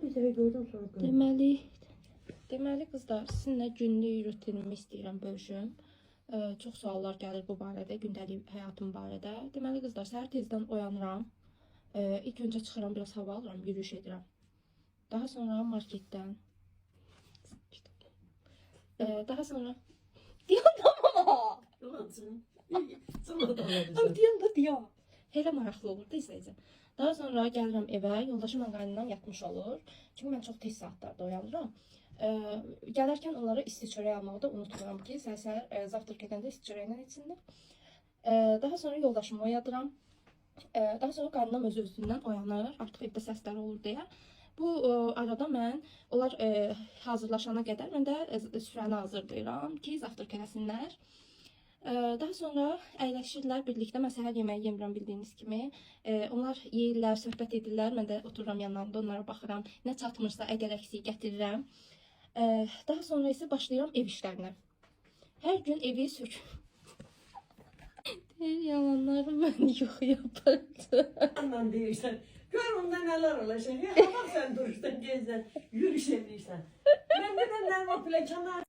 bir dəfə gördüm sonra gördüm. Deməli qızlar, sizinlə günlük rutinimi istəyirəm bölüşüm. Çox suallar gəlir bu barədə, gündəlik həyatım barədə. Deməli qızlar, səhər tezdən oyanıram. İlk öncə çıxıram, biraz hava alıram, yürüyüş edirəm. Daha sonra marketdən. Daha sonra... Deyəndəm deyəm. Elə maraqlı olur da izləyəcəm. Daha sonra gəlirəm evə, yoldaşım qaynanam yatmış olur. Çünki mən çox tez saatlarda oyanıram. Gələrkən onlara isti çörək almağı da unutmuram ki, səhər zavtraq edəndə isti çörəklə içsinlər. Daha sonra yoldaşımı oyadıram. Daha sonra qaynanam öz-özündən oyanır, artıq evdə səslər olur deyə. Bu arada mən, onlar hazırlaşana qədər mən də süfrəni hazırlayıram ki, zavtraq eləsinlər. Daha sonra əyləşirlər birlikdə. Mən səhər yeməyi yemirəm bildiyiniz kimi. Onlar yeyirlər, söhbət edirlər. Mən də otururam yanlarında, onlara baxıram. Nə çatmırsa əgər əksik gətirirəm. Daha sonra isə başlayıram ev işlərinə. Hər gün evi yalanlarım mən yox yapardım. Andan deyirsən, gör onda nələr olacaq. Ya, bak sen duruşdan gezsən, yürüyüş edirsən. Mən də Nərman Pləkanlar